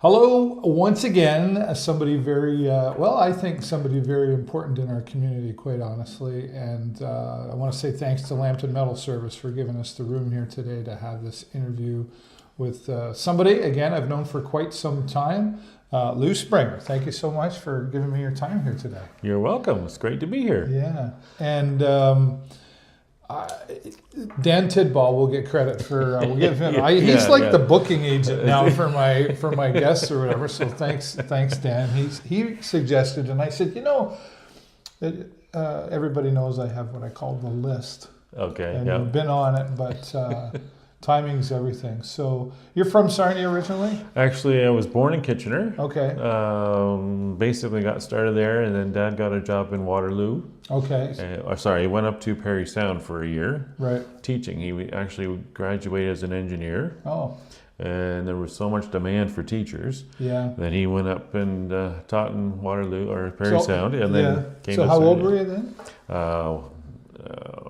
Hello, once again, somebody very, I think somebody very important in our community, quite honestly. And I want to say thanks to Lambton Metal Service for giving us the room here today to have this interview with somebody, again, I've known for quite some time, Lou Sprenger. Thank you so much for giving me your time here today. You're welcome. It's great to be here. Yeah. And Dan Tidball will get credit for we'll give him. He's the booking agent now for my guests or whatever. So thanks, Dan. He suggested, and I said, everybody knows I have what I call the list. Okay. And you've been on it, but timing's everything. So you're from Sarnia originally? Actually, I was born in Kitchener. Okay. Basically got started there, and then Dad got a job in Waterloo. Okay. He went up to Parry Sound for a year. Right. Teaching. He actually graduated as an engineer. Oh. And there was so much demand for teachers. Yeah. That he went up and taught in Waterloo or Parry Sound, and then came. So to how Sarnia. old were you then?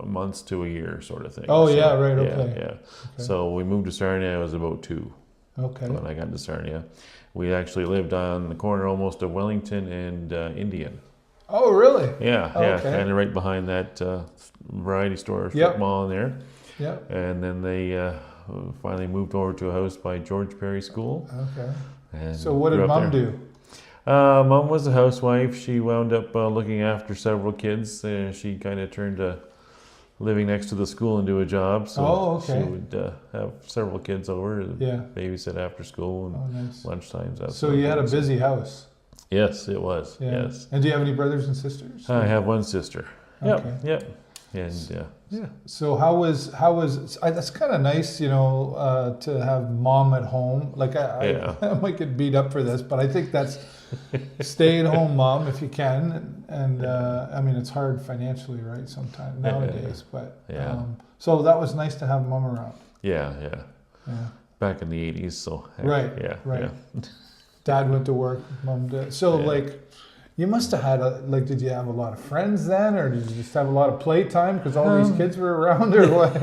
Months to a year sort of thing. Oh, so, yeah, right, okay. Yeah. So we moved to Sarnia, I was about 2. Okay. When I got to Sarnia. We actually lived on the corner almost of Wellington and Indian. Oh, really? Yeah, okay. Kind of right behind that variety store strip mall in there. Yep. And then they finally moved over to a house by George Perry School. Okay. And so what did Mom do? Mom was a housewife. She wound up looking after several kids. She kind of turned to living next to the school and do a job. So she would have several kids over, babysit after school and lunchtimes. So you had a busy house. Yes, it was. Yeah. Yes. And do you have any brothers and sisters? I have one sister. Okay. Yep. And So how was that's kind of nice, to have Mom at home. Like I might get beat up for this, but I think that's stay-at-home mom if you can. And I mean, it's hard financially, right? Sometimes nowadays, but so that was nice to have Mom around. Yeah. Back in the 80s, so right. Yeah. Dad went to work, Mom did. So you must have had did you have a lot of friends then, or did you just have a lot of playtime because all these kids were around, or what?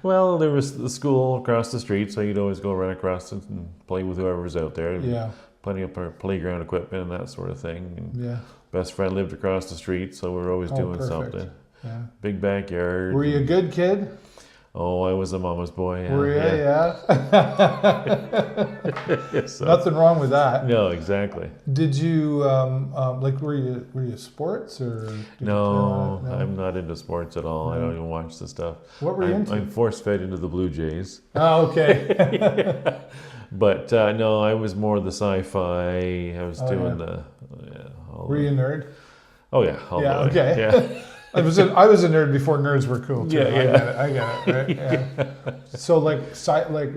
Well, there was the school across the street, so you'd always go run across it and play with whoever's out there. Yeah. Plenty of playground equipment and that sort of thing. And best friend lived across the street, so we were always doing something. Yeah. Big backyard. Were you a good kid? Oh, I was a mama's boy. Yeah. Were you? Yeah. So, nothing wrong with that. No, exactly. Did you were you sports or? No, I'm not into sports at all. No. I don't even watch the stuff. What were you into? I'm force-fed into the Blue Jays. Oh, okay. But no, I was more the sci-fi. I was doing the. Were you a nerd? Oh yeah. Okay. Yeah. I was a nerd before nerds were cool too. I got it. Right? Yeah. So what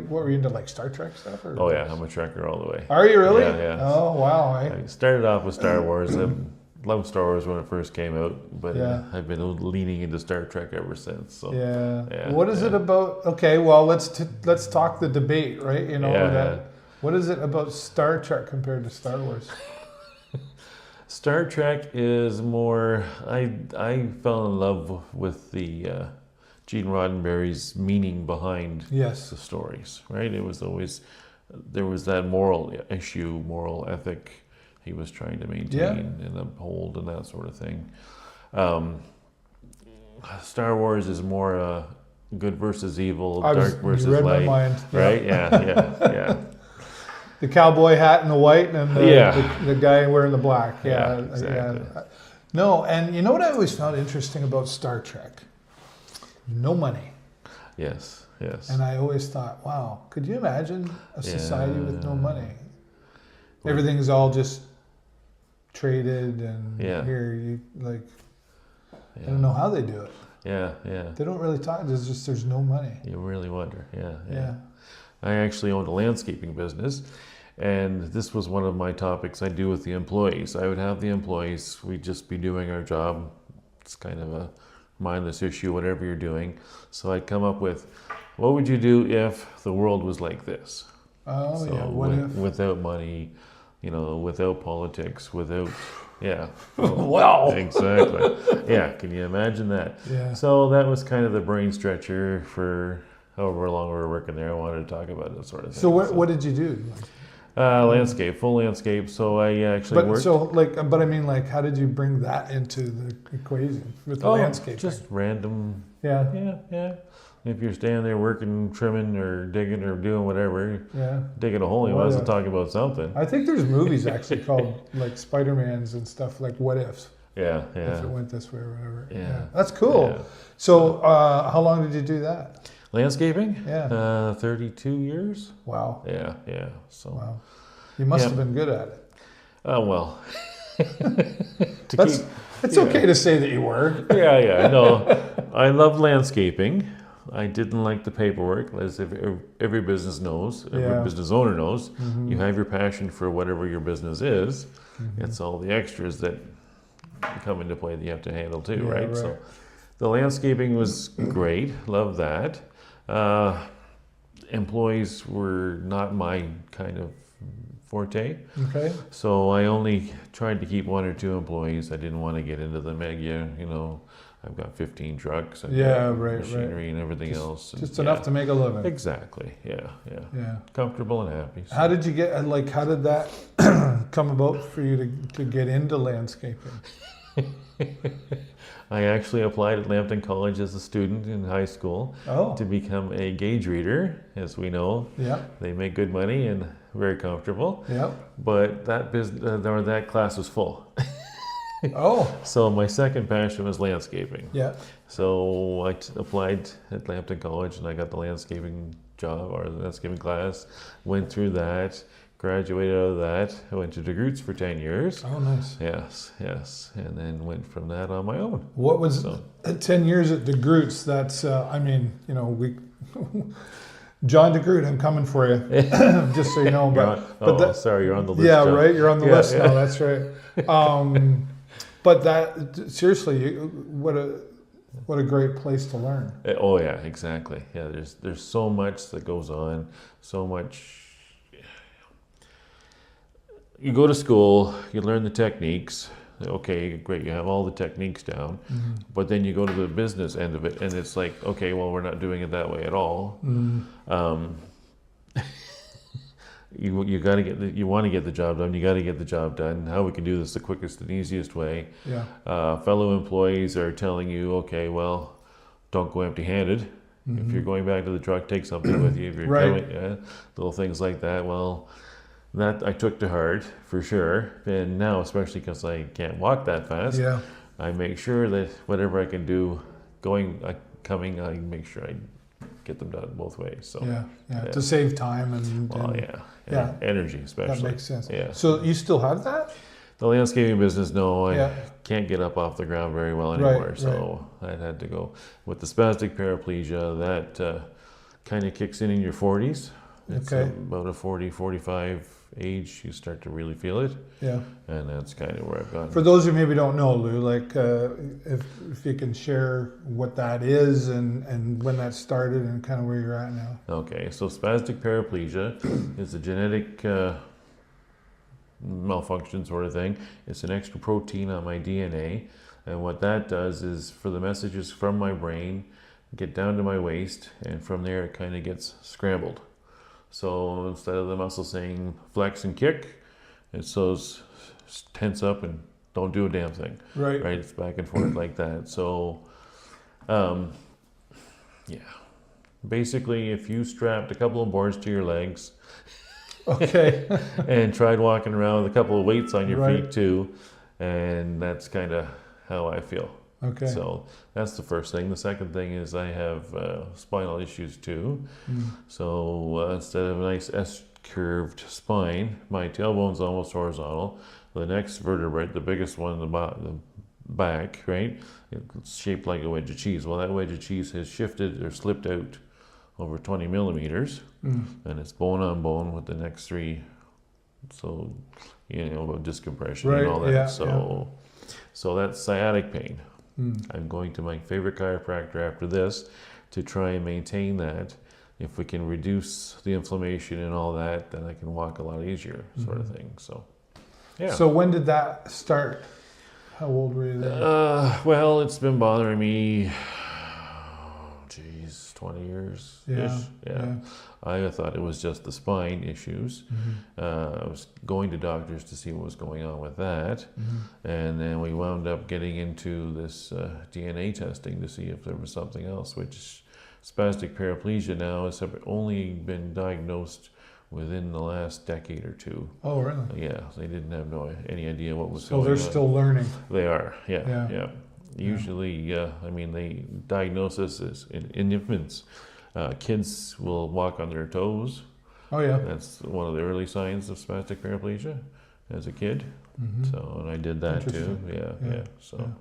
were you into, like Star Trek stuff? Or? Oh yeah, I'm a Trekker all the way. Are you really? Yeah. Oh wow. I started off with Star Wars. I loved Star Wars when it first came out, but I've been leaning into Star Trek ever since. So what is it about? Okay, well let's talk the debate, right? What is it about Star Trek compared to Star Wars? Star Trek is more. I fell in love with the Gene Roddenberry's meaning behind the stories. Right, it was always there was that moral issue, moral ethic he was trying to maintain and uphold, and that sort of thing. Star Wars is more good versus evil, dark versus light. My mind. Right? Yeah. The cowboy hat and the white, and the guy wearing the black. Yeah, exactly. No, and you know what I always found interesting about Star Trek? No money. Yes. And I always thought, wow, could you imagine a society with no money? Everything's all just traded, and here you I don't know how they do it. Yeah. They don't really talk. There's no money. You really wonder. Yeah. I actually owned a landscaping business, and this was one of my topics I do with the employees. I would have the employees, we'd just be doing our job. It's kind of a mindless issue, whatever you're doing. So I'd come up with, what would you do if the world was like this? Oh, what if? Without money, without politics, without... Yeah. Wow. Exactly. Yeah, can you imagine that? Yeah. So that was kind of the brain stretcher for... however long we were working there, I wanted to talk about that sort of thing. So what did you do? Landscape, full landscape. So I actually worked. But I mean, like, how did you bring that into the equation with the landscape? Just random. Yeah. Yeah. If you're standing there working, trimming, or digging, or doing whatever, digging a hole, you might as well talk about something. I think there's movies actually called like Spider-Man's and stuff, like What Ifs. Yeah. If it went this way or whatever. Yeah. That's cool. Yeah. So, how long did you do that? Landscaping? Yeah. 32 years. Wow. Yeah. So. Wow. You must have been good at it. Oh, well. It's okay to say that you were. Yeah. No, I love landscaping. I didn't like the paperwork, as every business knows, every business owner knows. You have your passion for whatever your business is. It's all the extras that come into play that you have to handle too, right? So the landscaping was great. Love that. Employees were not my kind of forte. Okay. So I only tried to keep 1 or 2 employees. I didn't want to get into the mega, I've got 15 trucks and machinery and everything else. Just enough to make a living. Exactly. Yeah. Comfortable and happy. So. How did you get, how did that come about for you to get into landscaping? I actually applied at Lambton College as a student in high school to become a gauge reader, as we know. Yeah. They make good money and very comfortable. Yeah. But that class was full. So my second passion was landscaping. Yeah. So I applied at Lambton College and I got the landscaping job or the landscaping class. Went through that. Graduated out of that. I went to DeGroots for 10 years. Oh, nice. Yes. And then went from that on my own. What was 10 years at DeGroots? That's, John DeGroot, I'm coming for you, just so you know. Sorry, you're on the list. Yeah, John. Right, you're on the list now, that's right. But that, seriously, what a great place to learn. Oh, yeah, exactly. Yeah, there's so much that goes on, so much. You go to school, you learn the techniques. Okay, great, you have all the techniques down. But then you go to the business end of it, and it's like, okay, well, we're not doing it that way at all. You want to get the job done. You got to get the job done. How we can do this the quickest and easiest way. Yeah. Fellow employees are telling you, okay, well, don't go empty-handed. If you're going back to the truck, take something with you. If you're coming, little things like that. Well. That I took to heart for sure, and now especially because I can't walk that fast, I make sure that whatever I can do, coming, I make sure I get them done both ways. So to save time and energy especially. That makes sense. Yeah. So you still have that? The landscaping business, no, I can't get up off the ground very well anymore. So I had to go with the spastic paraplegia. That kind of kicks in your 40s. It's about a 40, 45 age, you start to really feel it. Yeah. And that's kind of where I've gone. For those who maybe don't know, Lou, like if you can share what that is and when that started and kind of where you're at now. Okay, so spastic paraplegia is a genetic malfunction sort of thing. It's an extra protein on my DNA. And what that does is for the messages from my brain get down to my waist, and from there it kind of gets scrambled. So instead of the muscle saying flex and kick, it says tense up and don't do a damn thing. Right. It's back and forth like that. So, basically, if you strapped a couple of boards to your legs, and tried walking around with a couple of weights on your feet too, and that's kind of how I feel. Okay. So that's the first thing. The second thing is I have spinal issues too. So instead of a nice S-curved spine, my tailbone's almost horizontal. The next vertebrae, the biggest one in the back, it's shaped like a wedge of cheese. Well, that wedge of cheese has shifted or slipped out over 20 millimeters, and it's bone on bone with the next 3. So, about discompression and all that. So that's sciatic pain. I'm going to my favorite chiropractor after this to try and maintain that. If we can reduce the inflammation and all that, then I can walk a lot easier, sort of thing. So, yeah. So when did that start? How old were you then? Well, it's been bothering me, 20 years. Yeah. I thought it was just the spine issues. I was going to doctors to see what was going on with that. And then we wound up getting into this DNA testing to see if there was something else, which spastic paraplegia now has only been diagnosed within the last decade or two. Oh, really? Yeah, they didn't have any idea what was going on. So they're still learning. They are, yeah. Usually, I mean, they diagnose this as in infants. Kids will walk on their toes. Oh, yeah. That's one of the early signs of spastic paraplegia as a kid. So, and I did that too. Yeah. So,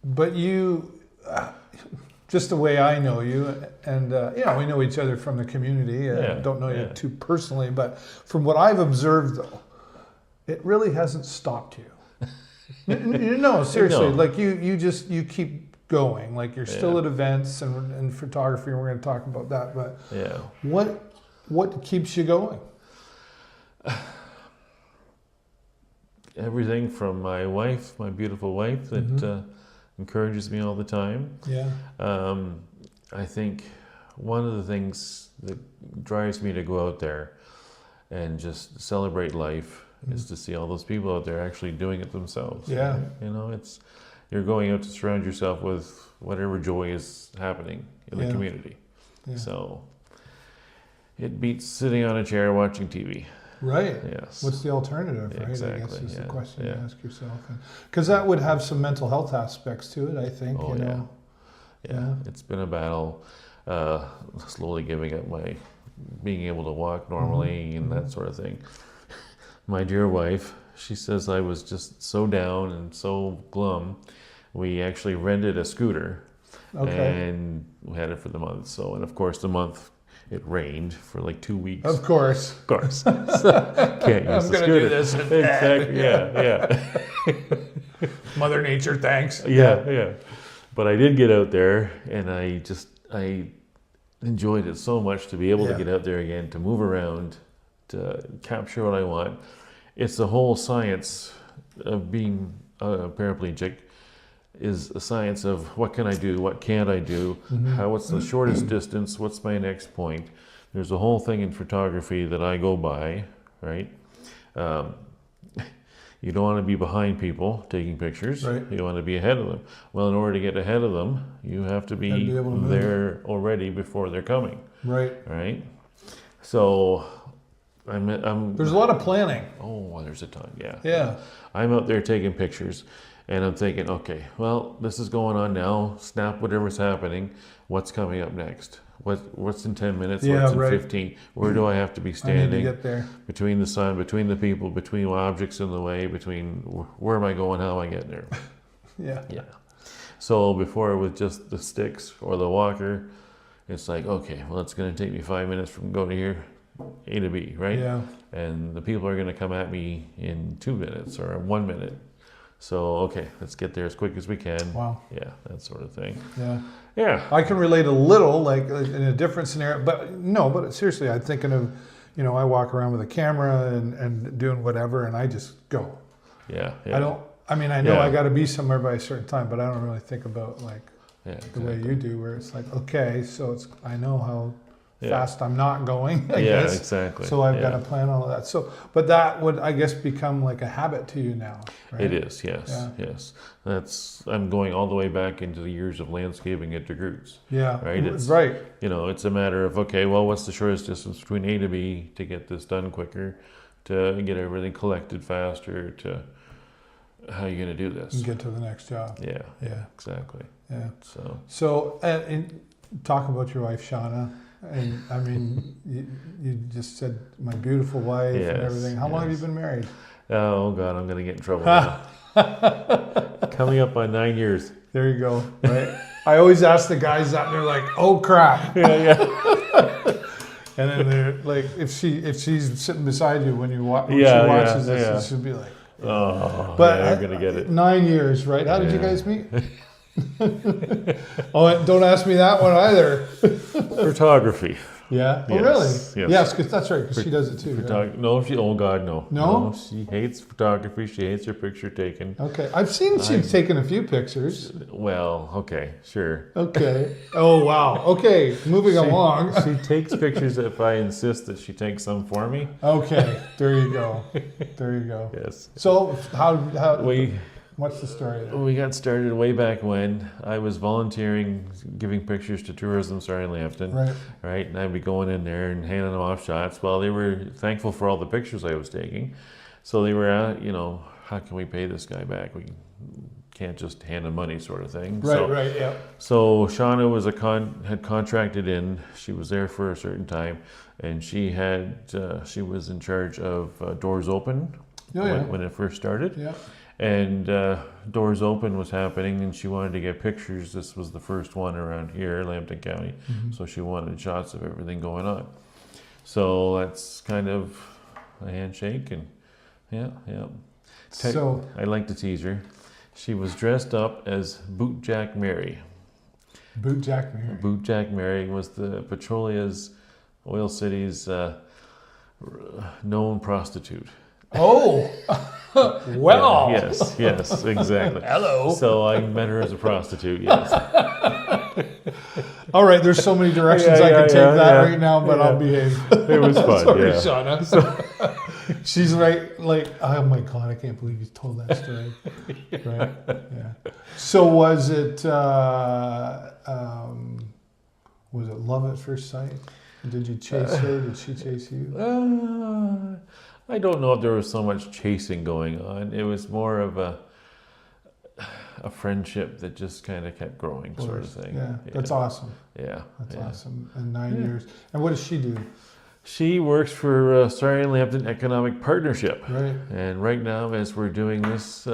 but you, just the way I know you, and we know each other from the community. Don't know you too personally, but from what I've observed, though, it really hasn't stopped you. No, seriously. No. Like you keep going. Like you're still at events and photography, and we're going to talk about that. But what keeps you going? Everything from my wife, my beautiful wife, that encourages me all the time. Yeah. I think one of the things that drives me to go out there and just celebrate life is to see all those people out there actually doing it themselves. Yeah. Right? You know, you're going out to surround yourself with whatever joy is happening in the community. Yeah. So it beats sitting on a chair watching TV. Right. Yes. What's the alternative, right? Exactly. I guess is the question you ask yourself. Because that would have some mental health aspects to it, I think. Oh, you know? Yeah. It's been a battle, slowly giving up my being able to walk normally and that sort of thing. My dear wife, she says I was just so down and so glum. We actually rented a scooter and we had it for the month. So, and of course the month it rained for like 2 weeks. Of course. Can't use the scooter. Do this. Exactly. Yeah. Mother Nature, thanks. Yeah. But I did get out there, and I enjoyed it so much to be able to get out there again, to move around, to capture what I want. It's the whole science of being paraplegic is a science of what can I do, what can't I do, what's the shortest distance, what's my next point. There's a whole thing in photography that I go by, right? You don't want to be behind people taking pictures. Right. You want to be ahead of them. Well, in order to get ahead of them, you have to be there already before they're coming. Right. Right? So I'm there's a lot of planning. Oh, there's a ton, Yeah. I'm out there taking pictures, and I'm thinking, okay, well, this is going on now. Snap whatever's happening. What's coming up next? What's in 10 minutes? What's in 15? Where do I have to be standing? I need to get there. Between the sun, between the people, between objects in the way, between where am I going? How am I getting there? Yeah. So before with just the sticks or the walker, it's like, okay, well, it's going to take me 5 minutes from going to here, A to B, right? Yeah. And the people are going to come at me in 2 minutes or 1 minute. So, okay, let's get there as quick as we can. Wow. Yeah, that sort of thing. Yeah. I can relate a little, like in a different scenario, but seriously, I'm thinking of, I walk around with a camera and doing whatever, and I just go. Yeah. I know I got to be somewhere by a certain time, but I don't really think about the way you do, where it's like, okay, so I know how fast I'm not going, I guess. Exactly. So I've got to plan all of that. So, but that would, I guess, become like a habit to you now, right? It is, yes. I'm going all the way back into the years of landscaping at DeGroots. Yeah, right. It's a matter of, okay, well, what's the shortest distance between A to B to get this done quicker, to get everything collected faster, to how are you going to do this? And get to the next job. Yeah, exactly. Yeah. So and talk about your wife, Shauna. And I mean, you just said my beautiful wife and everything. How long have you been married? Oh God, I'm going to get in trouble now. Coming up on 9 years. There you go. Right. I always ask the guys that, and they're like, "Oh crap!" Yeah. And then they're like, if she's sitting beside you when she watches this, she'll be like, "Oh, but I'm going to get it." 9 years, right? How did you guys meet? Oh, don't ask me that one either. Photography. Yeah. Oh, Yes, really? yes. Yes, because that's right. Because she does it too. Right? No, oh God, no. No? She hates photography. She hates her picture taken. Okay. I've seen she's taken a few pictures. Well, okay, sure. Okay. Oh, wow. Okay. Moving along. She takes pictures if I insist that she takes some for me. Okay. There you go. There you go. Yes. So what's the story there? We got started way back when I was volunteering, giving pictures to Tourism Surrey Lambton. Right. And I'd be going in there and handing them off shots. Well, they were thankful for all the pictures I was taking. So they were how can we pay this guy back? We can't just hand him money sort of thing. Right, yeah. So Shauna was had contracted in. She was there for a certain time, and she was in charge of Doors Open when it first started. Yeah. And Doors Open was happening, and she wanted to get pictures. This was the first one around here, Lambton County. So she wanted shots of everything going on. So that's kind of a handshake, and yeah. So I like to tease her. She was dressed up as Bootjack Mary. Bootjack Mary. Bootjack Mary was the Petrolia's, Oil City's known prostitute. Oh, well. Yeah, yes, exactly. Hello. So I met her as a prostitute, yes. All right, there's so many directions I can take that right now, but I'll behave. It was fun, Sorry, Shauna. She's right, like, oh my God, I can't believe you told that story. Right, yeah. So was it love at first sight? Did you chase her? Did she chase you? I don't know if there was so much chasing going on. It was more of a friendship that just kind of kept growing, sort of thing. Yeah, that's awesome. Yeah, that's awesome. And 9 years. And what does she do? She works for Surrey and Lambton Economic Partnership. Right. And right now, as we're doing this,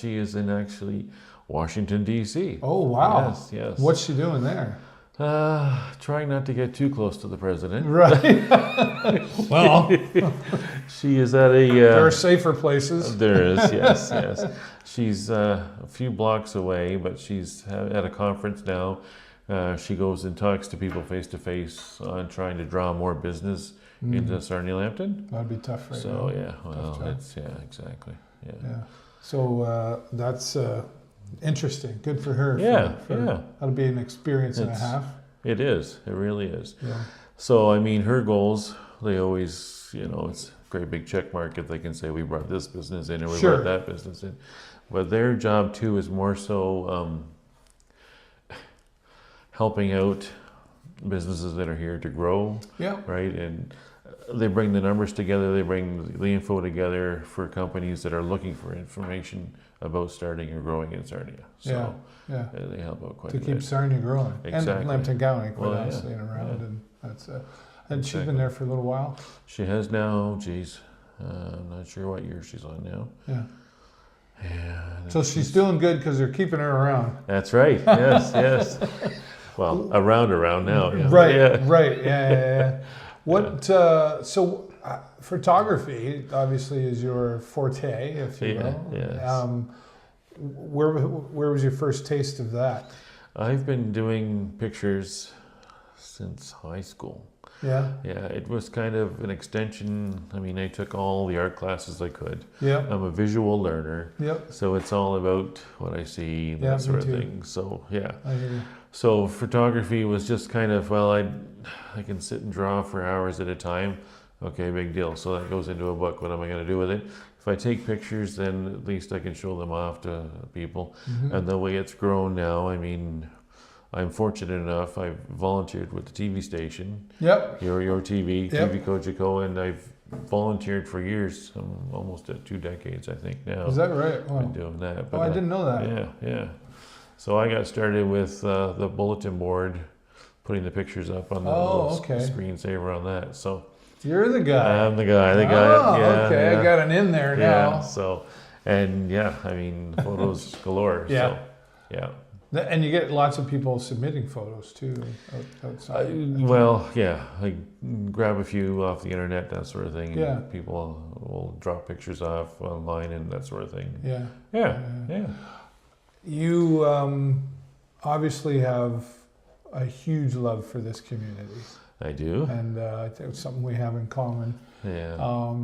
she is in actually Washington, D.C. Oh, wow. Yes. What's she doing there? Trying not to get too close to the president. Right. Well, she is at a... there are safer places. There is, yes. She's a few blocks away, but she's at a conference now. She goes and talks to people face to face on trying to draw more business into Sarnia Lambton. That'd be tough, right? So exactly. Yeah. So that's interesting. Good for her. Yeah. That'll be an experience and a half. It is. It really is. Yeah. So I mean, her goals. They always, it's a great big check mark if they can say we brought this business in or we brought that business in. But their job too is more so helping out businesses that are here to grow. Yeah. Right. And they bring the numbers together. They bring the info together for companies that are looking for information about starting or growing in Sarnia. So they help out quite a bit. To keep Sarnia growing. Exactly. And Lambton County, quite honestly, and around. And that's and she's been there for a little while? She has now, I'm not sure what year she's on now. Yeah. So she's doing good because they're keeping her around. That's right. Yes. Well, around now. Yeah. Right. Yeah. What? So photography obviously is your forte, if you will. Yes. Where was your first taste of that? I've been doing pictures since high school. Yeah, it was kind of an extension. I mean, I took all the art classes I could. Yeah. I'm a visual learner. Yep. So it's all about what I see, that sort of thing. So, yeah. I hear you. So photography was just kind of, I can sit and draw for hours at a time. Okay, big deal. So that goes into a book. What am I going to do with it? If I take pictures, then at least I can show them off to people. Mm-hmm. And the way it's grown now, I mean, I'm fortunate enough, I've volunteered with the TV station. Yep. Your TV, TV Kojiko, and I've volunteered for years. I'm almost at 2 decades, I think, now. Is that right? Wow. Been doing that. But, I didn't know that. Yeah. So I got started with the bulletin board, putting the pictures up on the screensaver on that. So you're the guy. I'm the guy. Okay. I got an in there now. Yeah. So, and I mean, photos galore. So, and you get lots of people submitting photos too outside. I grab a few off the internet, that sort of thing. Yeah. And people will drop pictures off online and that sort of thing. Yeah. You obviously have a huge love for this community. I do. And I think it's something we have in common. Yeah.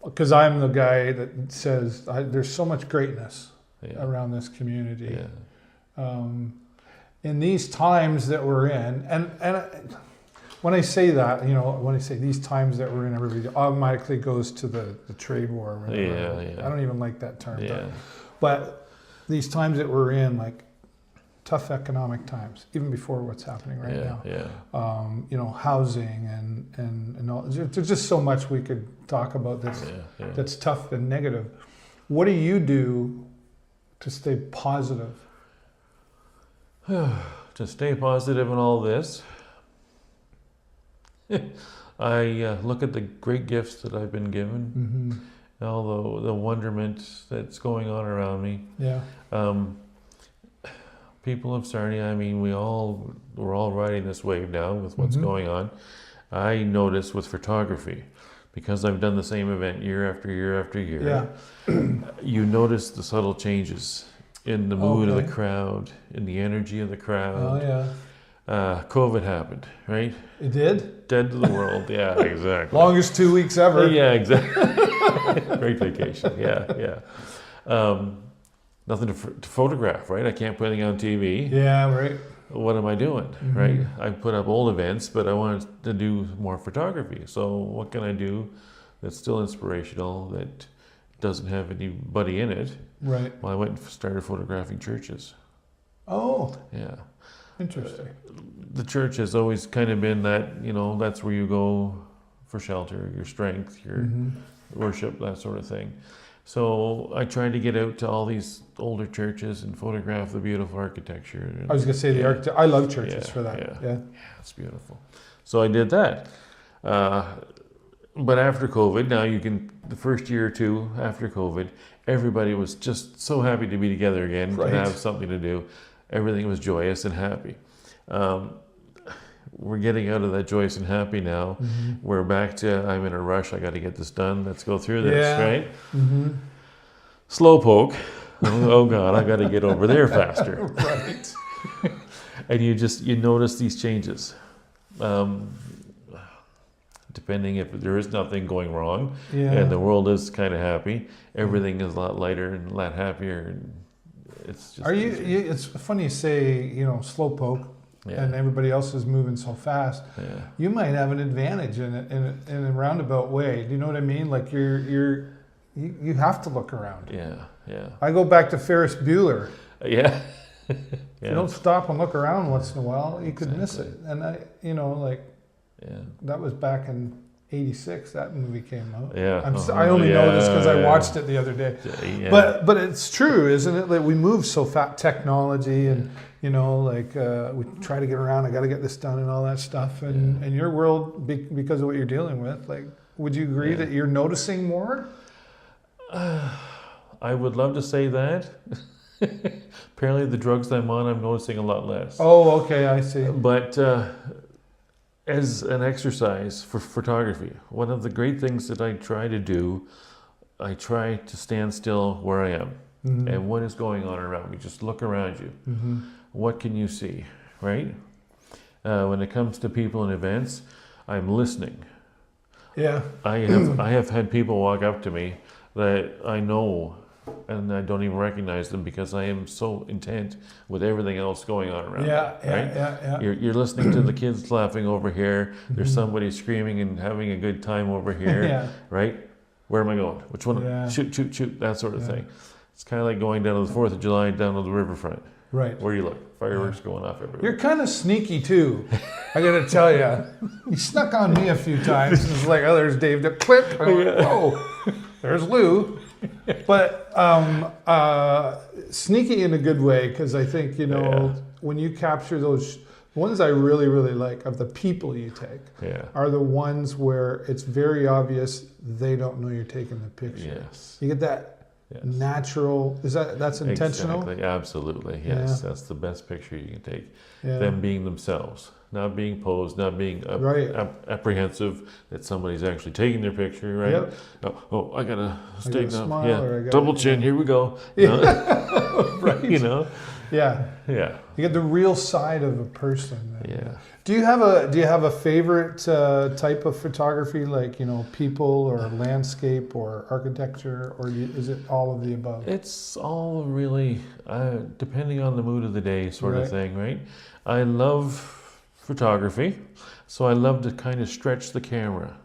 Because I'm the guy that says there's so much greatness around this community. Yeah. In these times that we're in, and when I say that, when I say these times that we're in, everybody automatically goes to the trade war. Or Yeah. I don't even like that term. Yeah. But these times that we're in, like tough economic times, even before what's happening right now. Yeah. Housing and all. There's just so much we could talk about that's tough and negative. What do you do to stay positive? To stay positive in all this, I look at the great gifts that I've been given, all the wonderment that's going on around me. Yeah. People of Sarnia, I mean, we're all riding this wave now with what's going on. I notice with photography, because I've done the same event year after year after year, you notice the subtle changes in the mood of the crowd, in the energy of the crowd. Oh, yeah. COVID happened, right? It did? Dead to the world, yeah, exactly. Longest 2 weeks ever. Yeah, exactly. Great vacation, yeah. Nothing to photograph, right? I can't put anything on TV. Yeah, right. What am I doing, right? I put up old events, but I wanted to do more photography. So what can I do that's still inspirational, that doesn't have anybody in it? Right. Well, I went and started photographing churches. Oh. Yeah. Interesting. The church has always kind of been that, that's where you go for shelter, your strength, your worship, that sort of thing. So I tried to get out to all these older churches and photograph the beautiful architecture. I was going to say the architecture. I love churches for that. Yeah, it's beautiful. So I did that. But after COVID, the first year or two after COVID, everybody was just so happy to be together again, to have something to do. Everything was joyous and happy. We're getting out of that joyous and happy now. We're back to, I'm in a rush, I got to get this done, let's go through this, right? Slowpoke. Oh God, I got to get over there faster. Right. And you notice these changes. Depending if there is nothing going wrong and the world is kind of happy, everything is a lot lighter and a lot happier. And it's just it's funny you say, slowpoke. Yeah. And everybody else is moving so fast. Yeah. You might have an advantage in a roundabout way. Do you know what I mean? Like you have to look around. Yeah. I go back to Ferris Bueller. Yeah. If you don't stop and look around once in a while, you could miss it. And that was back in '86. That movie came out. Yeah. I only know this because I watched it the other day. Yeah. But it's true, isn't it? Like we move so fast, technology and. We try to get around, I got to get this done and all that stuff. And your world, because of what you're dealing with, like, would you agree that you're noticing more? I would love to say that. Apparently the drugs I'm on, I'm noticing a lot less. Oh, okay, I see. But as an exercise for photography, one of the great things that I try to do, I try to stand still where I am. And what is going on around me? Just look around you. What can you see, right? When it comes to people and events, I'm listening. Yeah. I have had people walk up to me that I know and I don't even recognize them because I am so intent with everything else going on around me. Yeah. You're listening to the kids laughing over here. There's somebody screaming and having a good time over here, right? Where am I going? Which one? Yeah. Shoot, that sort of thing. It's kind of like going down to the 4th of July down to the riverfront. Right. Where you look, fireworks going off everywhere. You're kind of sneaky too. I got to tell you. You snuck on me a few times. It's like, oh, there's Dave. Click. Oh, there's Lou. But sneaky in a good way, because I think, when you capture those ones I really, really like of the people you take are the ones where it's very obvious they don't know you're taking the picture. Yes. You get that. Yes. Natural, that's intentional? Exactly, absolutely, yes. That's the best picture you can take. Them being themselves, not being posed, not being Right. apprehensive that somebody's actually taking their picture, right? Yep. Oh, I gotta straighten up. smile, or I gotta- Double chin. yeah. Here we go. You know? Right. You know. Yeah. Yeah. You get the real side of a person. Yeah. Do you have a favorite type of photography, like, you know, people or landscape or architecture, or is it all of the above? It's all really depending on the mood of the day, sort Right. of thing, right? I love photography, so I love to kind of stretch the camera,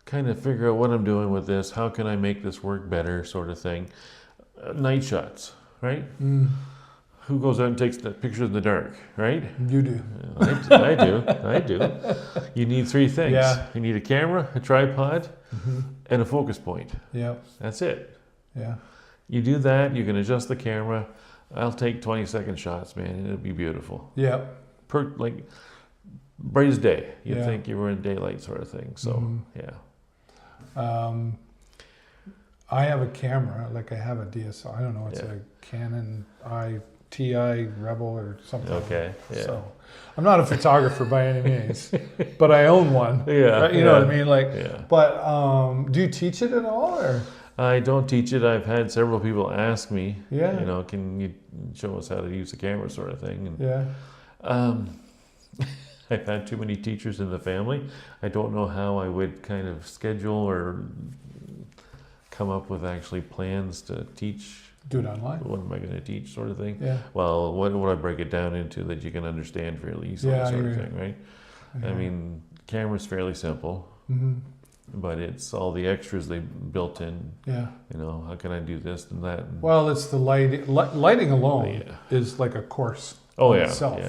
kind of figure out what I'm doing with this. How can I make this work better, sort of thing. Night shots, right? Mm, Who goes out and takes the pictures in the dark, right? you do. I do. You need three things. Yeah. You need a camera, a tripod, Hmm. and a focus point. Yeah. That's it. Yeah. You do that, you can adjust the camera. I'll take 20-second shots, man, and it'll be beautiful. Yeah. Like bright as day. You'd Yeah. think you were in daylight, sort of thing. So, Mhm. yeah. I have a camera, like I have a DSLR. I don't know, it's Yeah. a Canon TI Rebel or something. Okay. Yeah. So I'm not a photographer by any means, but I own one. Yeah. You know what I mean? Like, Yeah. but do you teach it at all, or? I don't teach it. I've had several people ask me, Yeah. you know, can you show us how to use the camera, sort of thing. And, Yeah. I've had too many teachers in the family. I don't know how I would kind of schedule or come up with actually plans to teach. Do it online. What am I going to teach, sort of thing? Yeah. Well, what would I break it down into that you can understand fairly easily, Yeah, I sort of agree. thing, right? Yeah. I mean, camera's fairly simple, Hmm. but it's all the extras they built in. Yeah. You know, how can I do this and that? And, Well, it's the lighting alone yeah. is like a course. Oh in yeah, itself.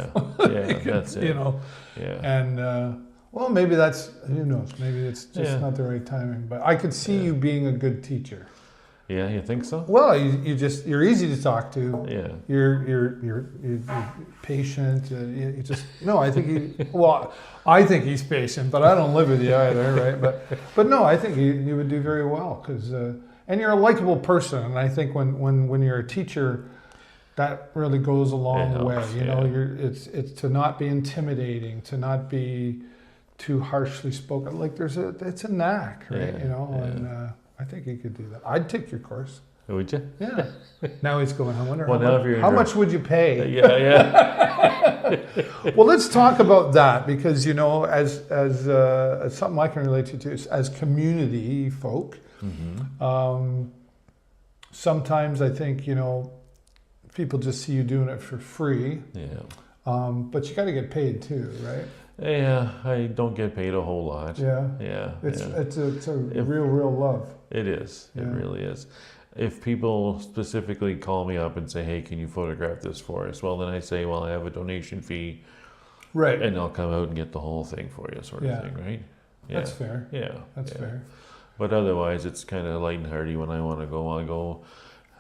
yeah, that's it. You know, Yeah, and well, maybe that's, who knows? Maybe it's just Yeah. not the right timing. But I could see Yeah. you being a good teacher. yeah. You think so? Well, you're easy to talk to. Yeah, You're patient. You just no. I think I think he's patient, but I don't live with you either, right? But no, I think you would do very well because and you're a likable person, and I think when you're a teacher, that really goes a long It way. helps, You know, yeah. it's to not be intimidating, to not be too harshly spoken. Like it's a knack, right? Yeah, You know, yeah. and I think you could do that. I'd take your course. would you? Yeah. Now he's going, I wonder Well, now if you're how in- much would you pay? Yeah. Well, let's talk about that because, you know, as something I can relate to as community folk, Mm-hmm. sometimes I think, you know, people just see you doing it for free, Yeah. but you got to get paid too, right? Yeah, I don't get paid a whole lot. Yeah. Yeah. It's a If- real love. It is. It Yeah. really is. If people specifically call me up and say, "Hey, can you photograph this for us?" Well, then I say, "Well, I have a donation fee, Right. and I'll come out and get the whole thing for you," sort of Yeah. thing, right? Yeah. That's fair. Yeah. That's yeah. fair. But otherwise, it's kind of light and hearty when I want to go. I go.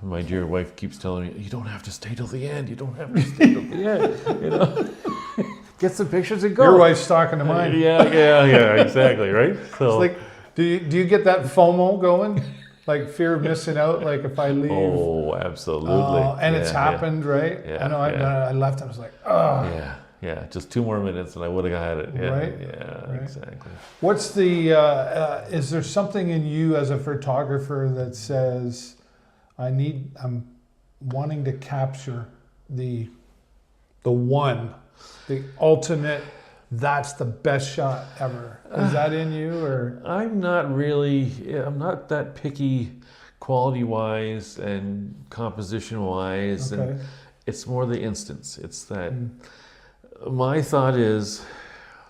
My dear wife keeps telling me, "You don't have to stay till the end. You don't have to stay till the end. You know, get some pictures and go." Your wife's talking to mine. Yeah, exactly, right? So, It's like, do you get that FOMO going? Like fear of missing out, like if I leave. oh, absolutely. And it's Yeah, happened, right? Yeah, I know yeah. I left, I was like, oh. Yeah. Just 2 more minutes and I would have had it. Yeah, Right, yeah, right. exactly. What's the, is there something in you as a photographer that says, I'm wanting to capture the ultimate, that's the best shot ever. Is that in you or? I'm not that picky quality-wise and composition-wise. Okay. And it's more the instance. It's that Mm. my thought is,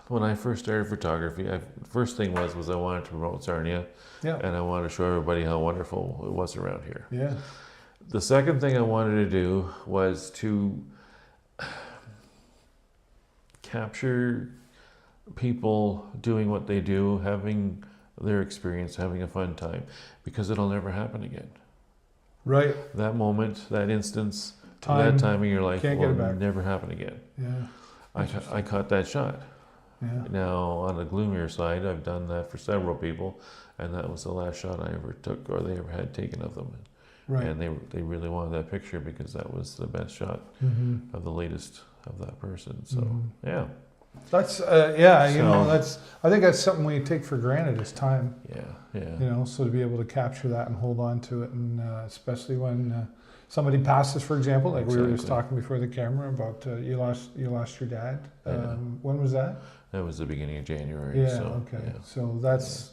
when I first started photography, first thing was I wanted to promote Sarnia, Yeah. and I wanted to show everybody how wonderful it was around here. Yeah. The second thing I wanted to do was to capture people doing what they do, having their experience, having a fun time, because it'll never happen again. Right. That moment, that instance, Time, that time in your life can't get will it back. never happen again. Yeah. I caught that shot. Yeah. Now, on the gloomier side, I've done that for several people, and that was the last shot I ever took, or they ever had taken of them. Right. And they really wanted that picture because that was the best shot Mm-hmm. of the latest of that person. So, Mhm. yeah. That's I think that's something we take for granted is time. Yeah. So to be able to capture that and hold on to it, and especially when somebody passes, for example, like we were just talking before the camera about you lost your dad. When was that? That was the beginning of January. Yeah. So, Okay. Yeah. So that's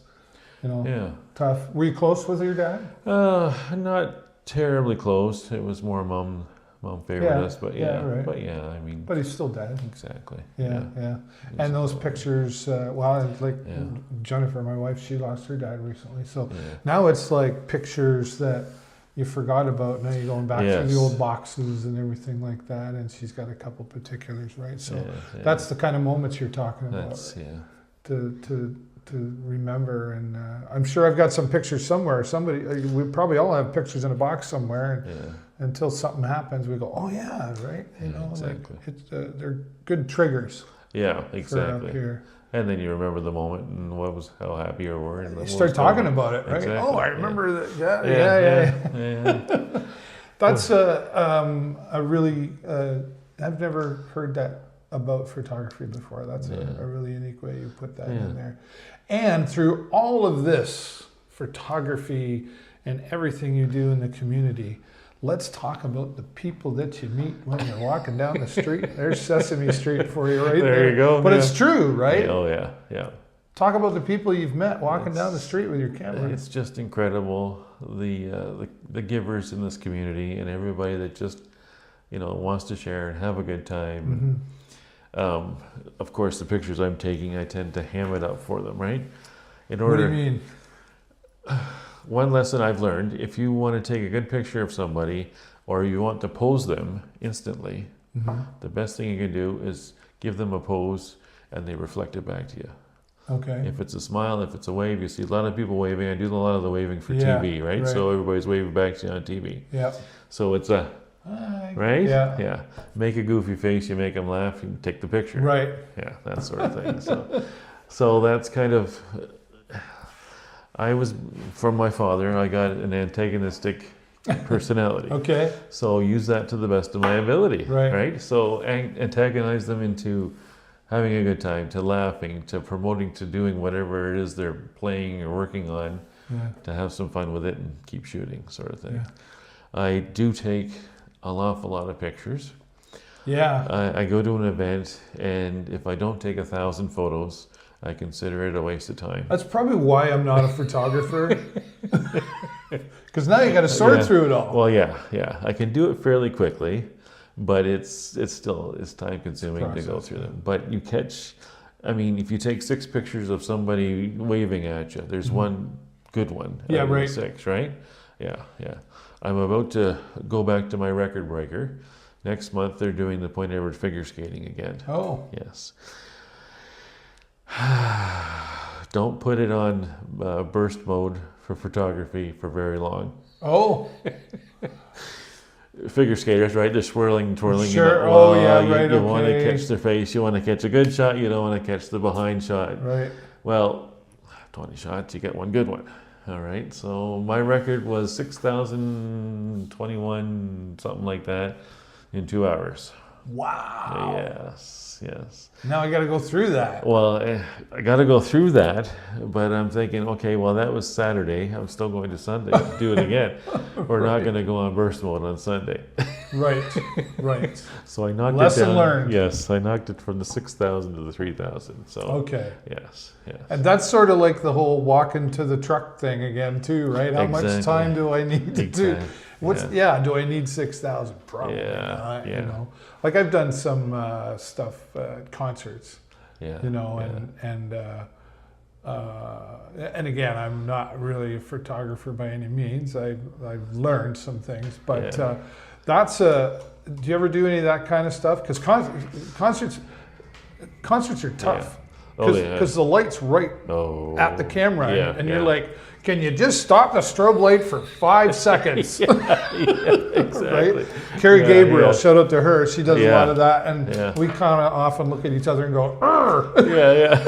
tough. Were you close with your dad? Not terribly close. It was more mom favored us, but right. But yeah, I mean. But he's still dead. Exactly. Yeah. And those pictures, Jennifer, my wife, she lost her dad recently. So now it's like pictures that you forgot about. Now you're going back through the old boxes and everything like that. And she's got a couple particulars, right? So that's the kind of moments you're talking about. That's, To remember, and I'm sure I've got some pictures somewhere. We probably all have pictures in a box somewhere. And until something happens, we go, "Oh yeah, right." Exactly. Like they're good triggers. Yeah, exactly. For up here. And then you remember the moment and how happy you were, and you start talking about it, right? Exactly. Oh, I remember that. Yeah. That's a really. I've never heard that about photography before. That's a really unique way you put that in there. And through all of this photography and everything you do in the community, let's talk about the people that you meet when you're walking down the street. There's Sesame Street for you right there. There you go. But it's true, right? Oh, yeah. Talk about the people you've met walking down the street with your camera. It's just incredible, the givers in this community and everybody that just, wants to share and have a good time. Of course, the pictures I'm taking, I tend to ham it up for them, right? What do you mean? One lesson I've learned, if you want to take a good picture of somebody or you want to pose them instantly, the best thing you can do is give them a pose and they reflect it back to you. Okay. If it's a smile, if it's a wave, you see a lot of people waving. I do a lot of the waving for TV, right? So everybody's waving back to you on TV. Yeah. So it's a... Right? Yeah. Make a goofy face, you make them laugh, you take the picture. Right. Yeah, that sort of thing. So that's kind of... From my father, I got an antagonistic personality. Okay. So use that to the best of my ability. Right. So antagonize them into having a good time, to laughing, to promoting, to doing whatever it is they're playing or working on, to have some fun with it and keep shooting, sort of thing. Yeah. I do take an awful lot of pictures. Yeah. I go to an event, and if I don't take 1,000 photos, I consider it a waste of time. That's probably why I'm not a photographer. Because now you got to sort through it all. Well, yeah. I can do it fairly quickly, but it's time consuming to go through them. But you catch, if you take 6 pictures of somebody waving at you, there's one good one. Yeah, right. 6, right? Yeah. I'm about to go back to my record breaker. Next month, they're doing the Point Edward figure skating again. Oh. Yes. Don't put it on burst mode for photography for very long. Oh. Figure skaters, right? They're swirling, twirling. Sure. You want to catch their face. You want to catch a good shot. You don't want to catch the behind shot. Right. Well, 20 shots, you get one good one. All right. So my record was 6,021, something like that, in 2 hours. Wow. Yes. Now I got to go through that. Well, I got to go through that, but I'm thinking, okay, well, that was Saturday. I'm still going to Sunday to do it again. We're not going to go on burst mode on Sunday. Right. So I knocked Lesson it down. learned. Yes, I knocked it from the 6,000 to the 3,000. So okay. Yes. And that's sort of like the whole walking to the truck thing again, too, right? How much time do I need to do? Do I need 6,000? Probably not. Like I've done some stuff at concerts, and again, I'm not really a photographer by any means. I've learned some things, but do you ever do any of that kind of stuff? Because concerts are tough. Because the light's right at the camera, and you're like, can you just stop the strobe light for 5 seconds? Exactly. Right? Carrie Gabriel, shout out to her. She does a lot of that, and we kind of often look at each other and go, "Arr!" Yeah.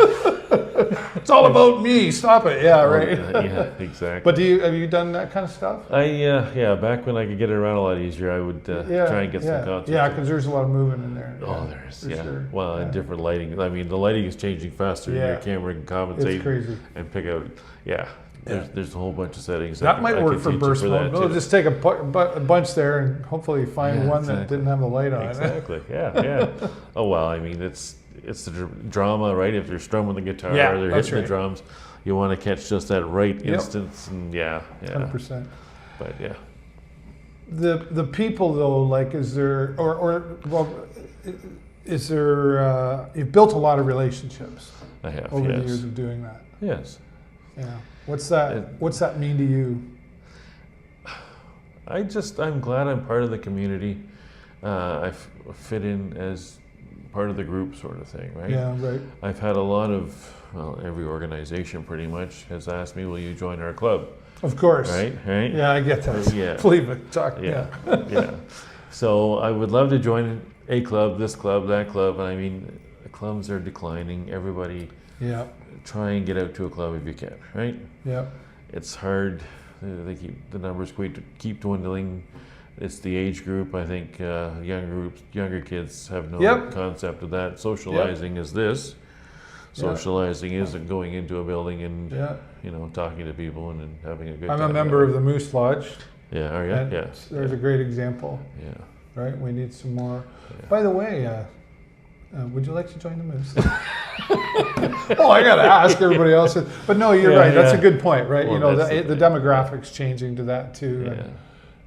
It's all about me. Stop it. Yeah, right. Yeah, exactly. But have you done that kind of stuff? Back when I could get it around a lot easier, I would try and get some concerts. Yeah, because there's a lot of movement in there. Oh, there's Sure. Well, and different lighting. I mean, the lighting is changing faster. Your camera can compensate. It's crazy. And pick out. Yeah. There's a whole bunch of settings. That might work for burst mode. We'll just take a bunch there and hopefully find one that didn't have the light on. Exactly. Yeah. Oh well, I mean it's the drama, right? If they're strumming the guitar, or they're hitting the drums, you want to catch just that right instance, and 100%. But yeah. The people though, like, is there you've built a lot of relatives. I have over the years of doing that. Yes. Yeah. What's that mean to you? I'm glad I'm part of the community. I fit in as part of the group, sort of thing, right? Yeah, right. I've had a lot of, every organization pretty much has asked me, will you join our club? Of course. Right? Yeah, I get that. Yeah. Believe it. Yeah. So I would love to join a club, this club, that club. And I mean, the clubs are declining. Everybody try and get out to a club if you can, right? Yeah. It's hard. The numbers keep dwindling. It's the age group. I think younger kids have no concept of that. Socializing is this. Socializing isn't going into a building and talking to people and having a good time. I'm a member of the Moose Lodge. Yeah, are you? Yes. There's a great example. Yeah. Right? We need some more. Yeah. By the way, would you like to join the Moose? Oh, I got to ask everybody else. But no, you're right. That's a good point, right? Well, the demographics changing to that too.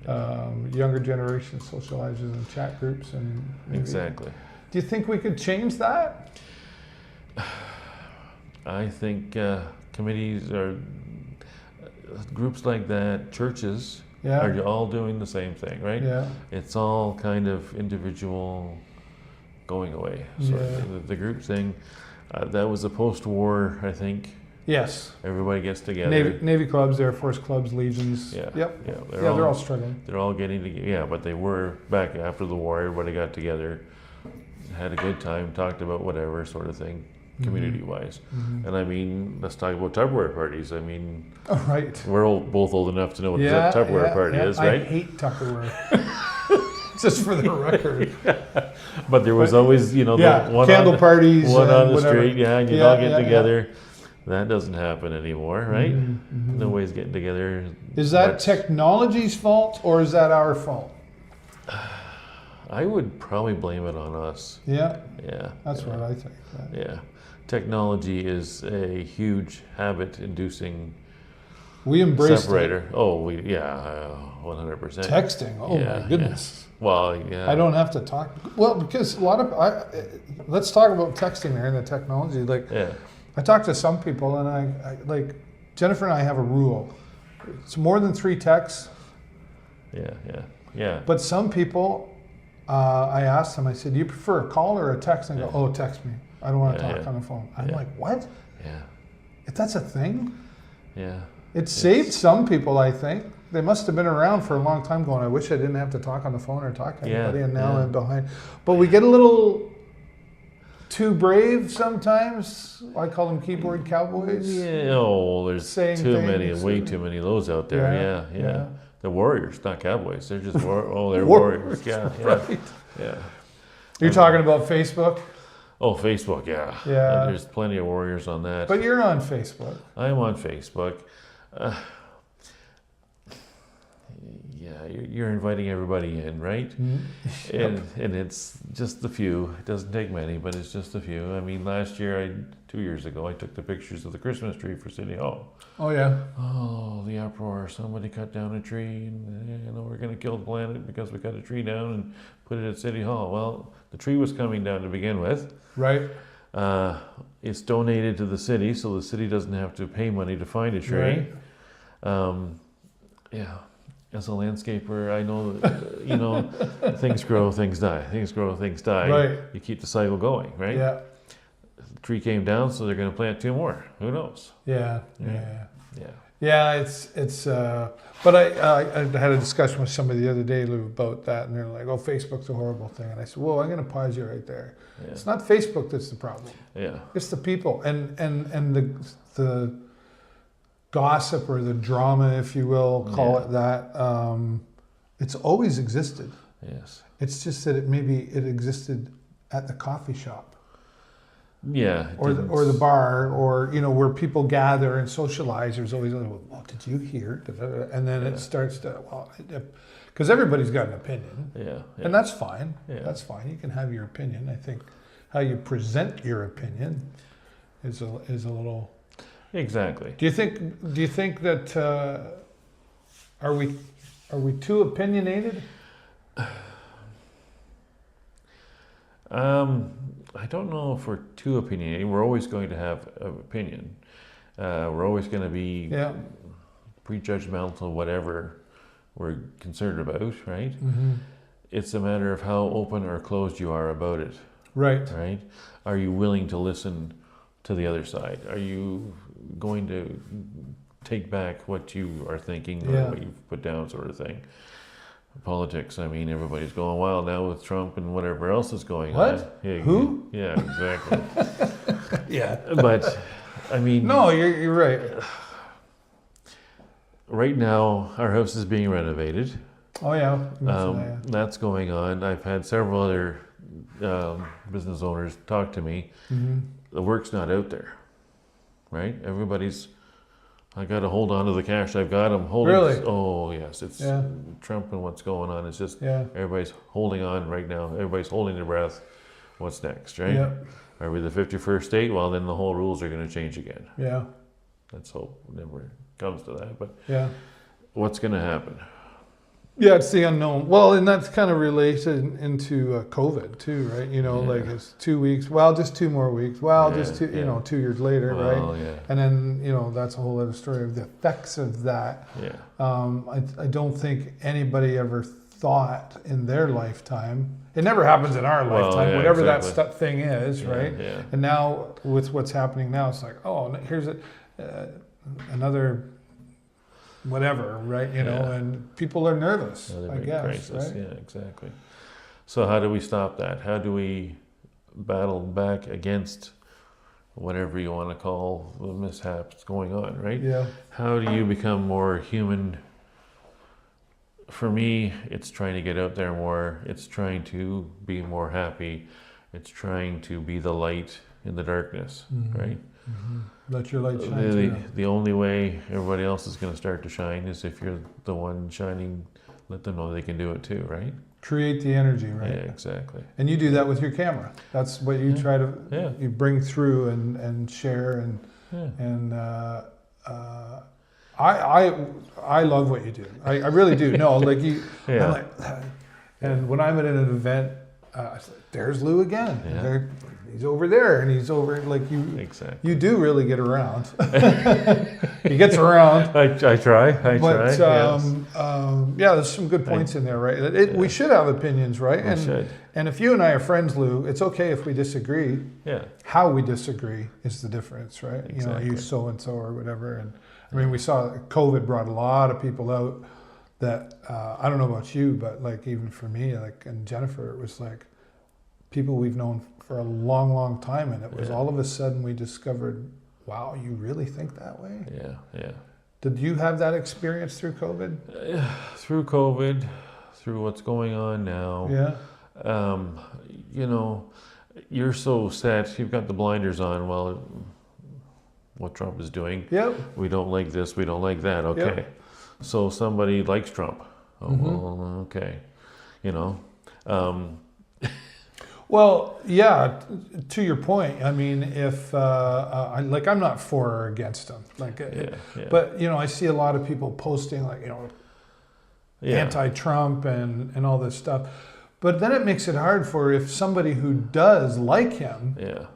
And, younger generation socializes in chat groups and exactly. Do you think we could change that? I think committees or groups like that, churches are all doing the same thing, right? Yeah. It's all kind of individual going away. So the group thing, that was a post-war, I think. Yes. Everybody gets together. Navy clubs, Air Force clubs, legions. Yeah. Yep. Yeah. They're all struggling. They're all getting together. Yeah, but they were back after the war. Everybody got together, had a good time, talked about whatever sort of thing, community-wise. Mm-hmm. And I mean, let's talk about Tupperware parties. I mean, we're both old enough to know what a Tupperware party is, right? I hate Tupperware. Just for the record. But there was always, the one candle parties, one on the street, and you'd all get together. Yeah. That doesn't happen anymore, right? Mm-hmm. Nobody's getting together. Is that technology's fault or is that our fault? I would probably blame it on us. Yeah? Yeah. That's what I think. Yeah. Technology is a huge habit-inducing we embraced separator. It. Oh, 100%. Texting, my goodness. Yeah. Well, yeah. I don't have to talk. Well, because a lot of, let's talk about texting there and the technology. I talk to some people and I like, Jennifer and I have a rule. It's more than 3 texts. Yeah. But some people, I asked them, I said, do you prefer a call or a text? And they go, text me. I don't want to talk on the phone. I'm like, what? Yeah. If that's a thing? Yeah. It saved some people, I think. They must have been around for a long time going, I wish I didn't have to talk on the phone or talk to anybody, and now I'm behind. But we get a little too brave sometimes. I call them keyboard cowboys. Yeah, there's way too many of those out there. Yeah. They're warriors, not cowboys. They're just they're warriors. Yeah. Right. Yeah. You're talking about Facebook? Oh, Facebook, yeah. There's plenty of warriors on that. But you're on Facebook. I'm on Facebook. You're inviting everybody in, right? Mm-hmm. And it's just a few. It doesn't take many, but it's just a few. I mean, last year, 2 years ago, I took the pictures of the Christmas tree for City Hall. Oh, yeah. Oh, the uproar. Somebody cut down a tree, and we're going to kill the planet because we cut a tree down and put it at City Hall. Well, the tree was coming down to begin with. Right. It's donated to the city, so the city doesn't have to pay money to find a tree. Right. As a landscaper, I know that, things grow, things die. Things grow, things die. Right. You keep the cycle going, right? Yeah. The tree came down, so they're going to plant 2 more. Who knows? Yeah. Yeah, it's. But I had a discussion with somebody the other day, Lou, about that, and they're like, "Oh, Facebook's a horrible thing," and I said, "Well, I'm going to pause you right there. Yeah. It's not Facebook that's the problem. Yeah, it's the people and the gossip or the drama, if you will, call it that. It's always existed. Yes. It's just that it existed at the coffee shop. Yeah. Or the bar, or where people gather and socialize. There's always like, well, did you hear? And then it starts to, because everybody's got an opinion. Yeah. And that's fine. Yeah. That's fine. You can have your opinion. I think how you present your opinion is a little. Exactly. Do you think that are we too opinionated? I don't know if we're too opinionated. We're always going to have an opinion. We're always going to be prejudgmental, whatever we're concerned about, right? Mm-hmm. It's a matter of how open or closed you are about it. Right. Right? Are you willing to listen to the other side? Are you going to take back what you are thinking or what you've put down, sort of thing? Politics, I mean, everybody's going wild now with Trump and whatever else is going on. Yeah, who? Yeah, exactly. Yeah. But, I mean... No, you're right. Right now, our house is being renovated. Oh, yeah. That's going on. I've had several other business owners talk to me. Mm-hmm. The work's not out there, right? I got to hold on to the cash I've got. I'm holding. Really? Oh, yes. It's Trump and what's going on. It's just everybody's holding on right now. Everybody's holding their breath. What's next, right? Yeah. Are we the 51st state? Well, then the whole rules are going to change again. Yeah. Let's hope it never comes to that. But what's going to happen? Yeah, it's the unknown. Well, and that's kind of related into COVID too, right? Like it's 2 weeks. Well, just 2 more weeks. Well, just 2 years later, right? Yeah. And then that's a whole other story of the effects of that. Yeah. I don't think anybody ever thought in their lifetime. It never happens in our lifetime, whatever that thing is, right? Yeah. And now with what's happening now, it's like, oh, here's another. Whatever, right? And people are nervous, I guess. Crisis. Right? Yeah, exactly. So how do we stop that? How do we battle back against whatever you want to call the mishaps going on, right? Yeah. How do you become more human? For me, it's trying to get out there more. It's trying to be more happy. It's trying to be the light in the darkness, right? Mm-hmm. Let your light shine. The only way everybody else is going to start to shine is if you're the one shining. Let them know they can do it too, right? Create the energy, right? Yeah, exactly. And you do that with your camera. That's what you try to you bring through and share and I love what you do. I really do. No, like you. I'm like, and when I'm at an event, there's Lou again. Yeah. He's over there, and he's over like you. Exactly. You do really get around. He gets around. I try. There's some good points in there, right? We should have opinions, right? We should. And if you and I are friends, Lou, it's okay if we disagree. Yeah. How we disagree is the difference, right? Exactly. You so and so or whatever. And I mean, we saw COVID brought a lot of people out that I don't know about you, but like even for me, like and Jennifer, it was like people we've known for a long, long time, and it was all of a sudden we discovered, wow, you really think that way? Yeah. Did you have that experience through COVID? Through COVID, through what's going on now. Yeah. You're so set. You've got the blinders on. Well, what Trump is doing. Yep. We don't like this. We don't like that. Okay. Yep. So somebody likes Trump. Oh, well, okay. Well, yeah. To your point, I mean, if I'm not for or against him, but I see a lot of people posting anti-Trump and all this stuff, but then it makes it hard for if somebody who does like him. Yeah.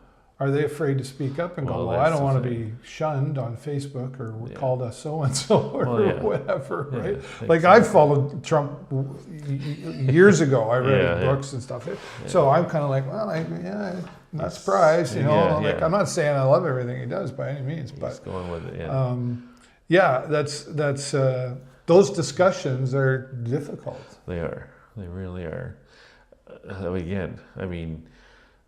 Are they afraid to speak up and go, well, I don't want to be shunned on Facebook or called a so-and-so or whatever, right? Like I followed Trump years ago. I read books and stuff. So I'm kind of like, well, I'm not surprised, I'm not saying I love everything he does by any means, but going with it, yeah, that's those discussions are difficult. They are. They really are. Again, I mean,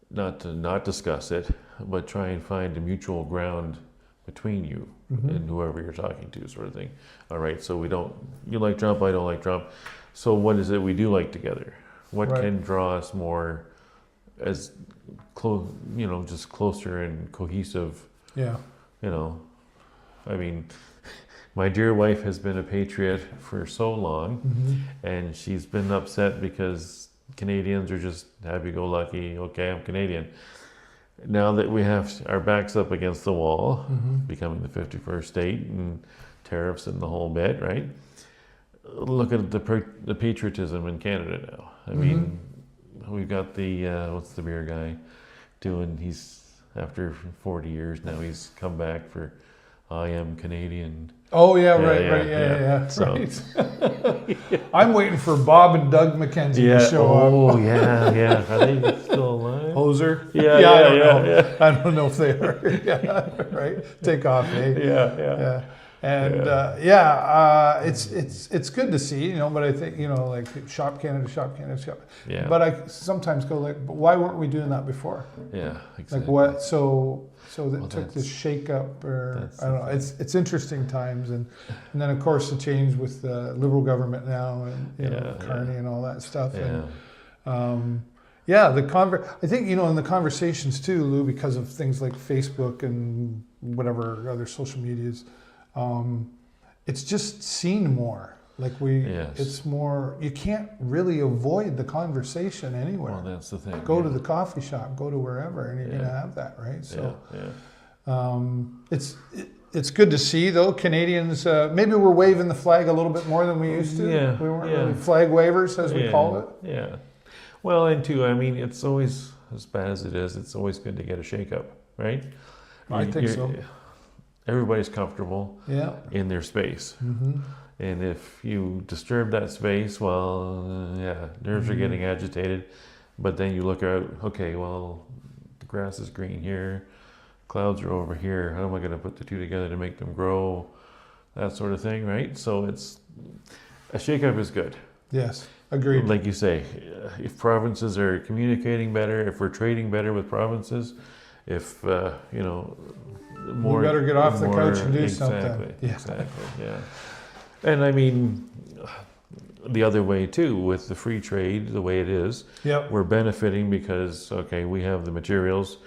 not to not discuss it, but try and find a mutual ground between you and whoever you're talking to, sort of thing. All right, so you like Trump, I don't like Trump. So what is it we do like together? What can draw us more as close, just closer and cohesive? Yeah. I mean, my dear wife has been a patriot for so long, and she's been upset because Canadians are just happy-go-lucky. Okay, I'm Canadian. Now that we have our backs up against the wall, becoming the 51st state and tariffs and the whole bit, right? Look at the patriotism in Canada now. I mean, we've got the what's the beer guy doing? He's after 40 years now. He's come back for I am Canadian. Oh yeah, right. So, right. I'm waiting for Bob and Doug McKenzie to show up. Oh yeah. Are they still alive? Hoser? Yeah. I don't know. I don't know if they are. Yeah, right. Take off, eh? Yeah. And it's good to see, but I think like shop Canada. Yeah. But I sometimes go but why weren't we doing that before? Yeah, exactly. Like what? So that took this shake up, or I don't know. It's interesting times, and then of course the change with the Liberal government now, and Carney and all that stuff. Yeah. And I think in the conversations too, Lou, because of things like Facebook and whatever other social medias. It's just seen more. It's more. You can't really avoid the conversation anywhere. Well, that's the thing. Go to the coffee shop, go to wherever, and you're going to have that, right? So, it's good to see though. Canadians, maybe we're waving the flag a little bit more than we used to. Yeah, we weren't really flag wavers, as we call it. Yeah. Well, and too, I mean, it's always, as bad as it is, it's always good to get a shake-up, right? I think so. Everybody's comfortable in their space. And if you disturb that space, well, nerves are getting agitated. But then you look out, okay, well, the grass is green here, clouds are over here. How am I going to put the two together to make them grow? That sort of thing, right? So a shake-up is good. Yes, agreed. Like you say, if provinces are communicating better, if we're trading better with provinces, if, more, you better get off the couch and do something. Exactly, yeah. And I mean, the other way too, with the free trade, the way it is, we're benefiting because, we have the materials.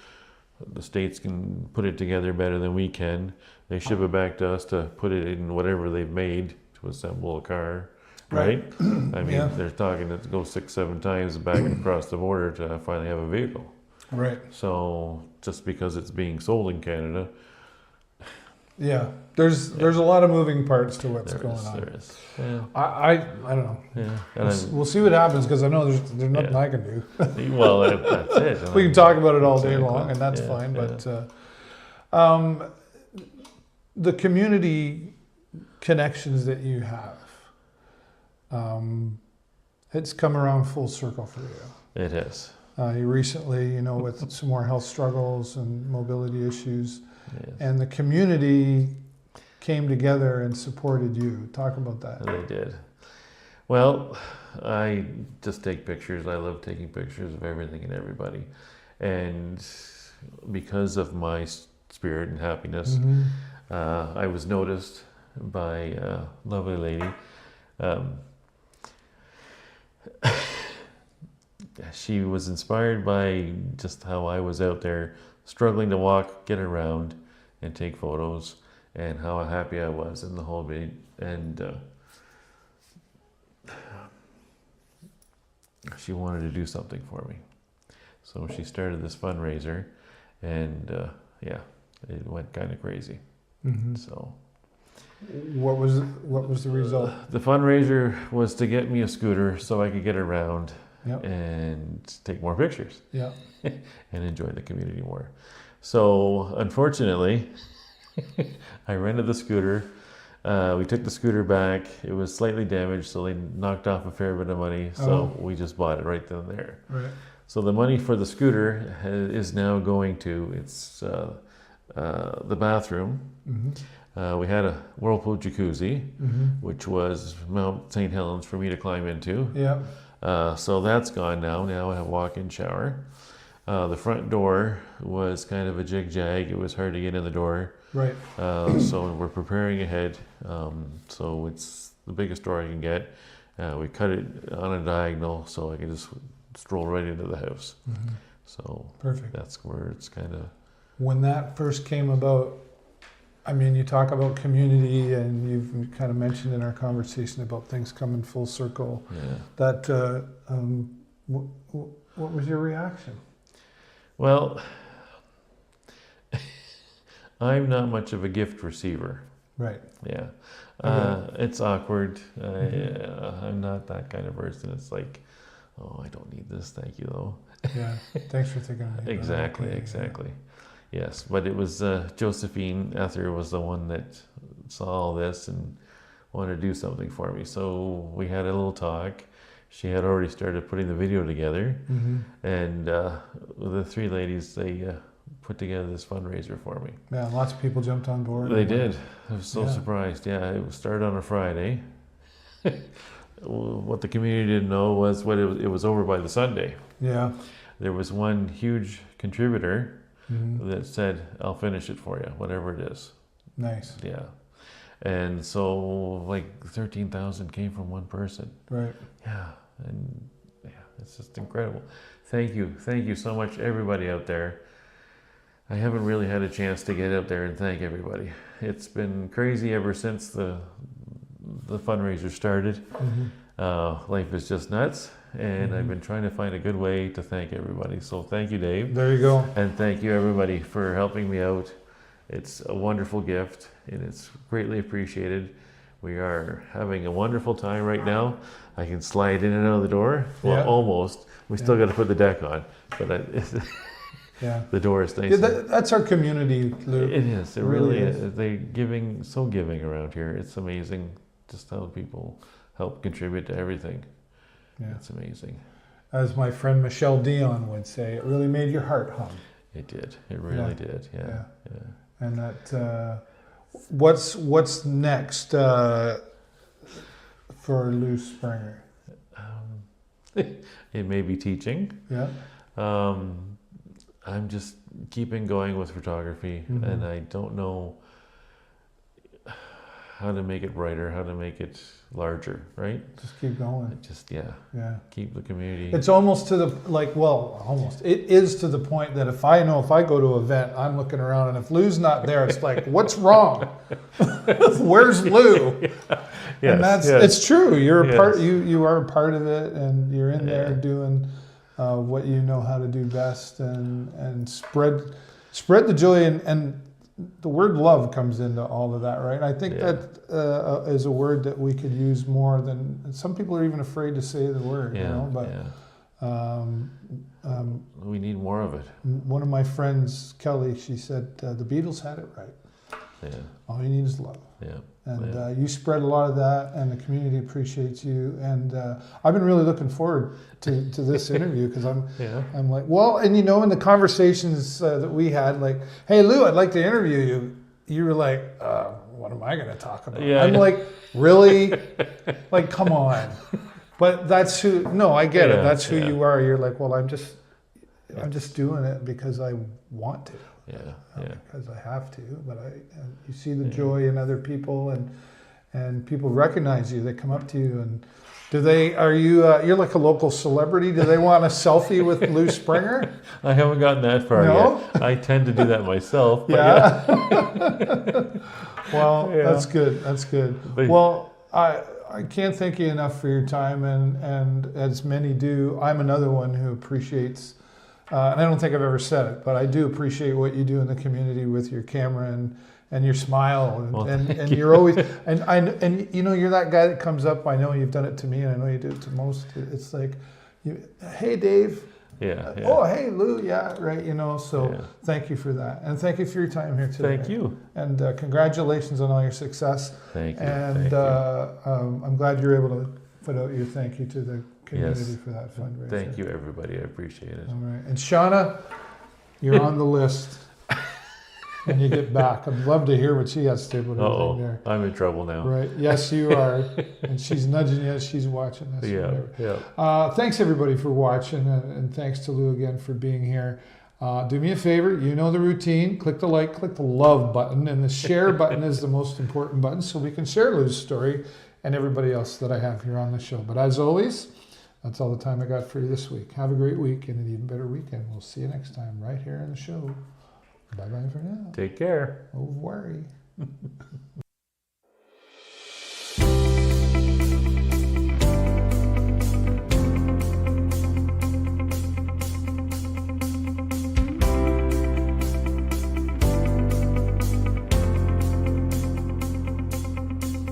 The states can put it together better than we can. They ship it back to us to put it in whatever they've made to assemble a car, right? I mean, they're talking to go 6-7 times back across the border to finally have a vehicle. Right. So just because it's being sold in Canada. Yeah, there's a lot of moving parts to what's going on. There is. Yeah. I don't know. Yeah. We'll see what happens, because I know there's nothing I can do. Well, that's it. We can talk about it all day long, and that's fine. But the community connections that you have, it's come around full circle for you. It has. You recently, with some more health struggles and mobility issues. Yes. And the community came together and supported you. Talk about that. They did. Well, I just take pictures. I love taking pictures of everything and everybody. And because of my spirit and happiness, I was noticed by a lovely lady. She was inspired by just how I was out there struggling to walk, get around, and take photos, and how happy I was in the whole bit. And she wanted to do something for me. So she started this fundraiser, and it went kind of crazy. So what was the result? The fundraiser was to get me a scooter so I could get around and take more pictures and enjoy the community more. So unfortunately, I rented the scooter. We took the scooter back. It was slightly damaged, so they knocked off a fair bit of money. So we just bought it right then and there. Right. So the money for the scooter is now going to the bathroom. We had a whirlpool jacuzzi, which was Mount St. Helens for me to climb into. Yeah. So that's gone now. Now I have a walk-in shower. The front door was kind of a jig-jag. It was hard to get in the door. Right. So we're preparing ahead. So it's the biggest door I can get. We cut it on a diagonal so I can just stroll right into the house. So perfect. That's where it's kind of... When that first came about, I mean, you talk about community, and you've kind of mentioned in our conversation about things coming full circle. Yeah. That, what was your reaction? Well, I'm not much of a gift receiver. Right. Yeah. Okay. It's awkward. I'm not that kind of person. It's like, oh, I don't need this. Thank you, though. Yeah. Thanks for thinking of me. Exactly. Okay, Exactly. Yeah. Yes, but it was Josephine Ether was the one that saw all this and wanted to do something for me. So we had a little talk. She had already started putting the video together, and the three ladies, they put together this fundraiser for me. Yeah, lots of people jumped on board. They did. I was so surprised. Yeah, it started on a Friday. What the community didn't know was it was over by the Sunday. Yeah. There was one huge contributor that said, I'll finish it for you, whatever it is. Nice. Yeah. And so like 13,000 came from one person. Right. Yeah. And yeah, it's just incredible. Thank you. Thank you so much, everybody out there. I haven't really had a chance to get out there and thank everybody. It's been crazy ever since the fundraiser started. Life is just nuts. And I've been trying to find a good way to thank everybody. So thank you, Dave. There you go. And thank you, everybody, for helping me out. It's a wonderful gift, and it's greatly appreciated. We are having a wonderful time right now. I can slide in and out of the door. Well, almost. We still got to put the deck on, but the door is nice. Yeah, that's our community, Lou. It is. It really is. They're so giving around here. It's amazing just how people help contribute to everything. Yeah. It's amazing. As my friend Michelle Dion would say, it really made your heart hum. It did. It really did. Yeah. And that, what's next for Lou Sprenger? It may be teaching. Yeah. I'm just keeping going with photography, and I don't know how to make it brighter, how to make it larger, right? Just keep going. Keep the community. It's almost to the, it is to the point that if I go to an event, I'm looking around, and if Lou's not there, it's like, what's wrong? Where's Lou? And it's true. You're a part, you are a part of it, and you're in there doing what you know how to do best, and spread the joy, and the word love comes into all of that, right? I think that is a word that we could use more than, some people are even afraid to say the word, but we need more of it. One of my friends, Kelly, she said, the Beatles had it right. Yeah. All you need is love. Yeah. And you spread a lot of that, and the community appreciates you. And I've been really looking forward to this interview, because I'm like, well, and in the conversations that we had, like, hey, Lou, I'd like to interview you. You were like, what am I going to talk about? Yeah. I'm like, really? Like, come on. But that's who. No, I get it. That's who you are. You're like, well, I'm just doing it because I want to. Because I have to, but you see the joy in other people, and people recognize you. They come up to you, and you're like a local celebrity. Do they want a selfie with Lou Sprenger? I haven't gotten that far yet. I tend to do that myself. But Well, that's good. That's good. Well, I can't thank you enough for your time, and as many do, I'm another one who appreciates. And I don't think I've ever said it, but I do appreciate what you do in the community with your camera and your smile, and you're always and you're that guy that comes up. I know you've done it to me, and I know you do it to most. It's like, hey Dave, oh hey Lou, right, So thank you for that, and thank you for your time here today. Thank you, and congratulations on all your success. Thank you, and I'm glad you're able to put out your thank you to the community for that fundraiser. Thank you, everybody. I appreciate it. All right. And Shauna, you're on the list. when you get back. I'd love to hear what she has to say about everything there. I'm in trouble now. Right. Yes, you are. And she's nudging you as she's watching this. Yeah. Thanks, everybody, for watching. And thanks to Lou again for being here. Do me a favor. You know the routine. Click the like, click the love button. And the share button is the most important button so we can share Lou's story and everybody else that I have here on the show. But as always, that's all the time I got for you this week. Have a great week and an even better weekend. We'll see you next time right here on the show. Bye-bye for now. Take care. Au revoir.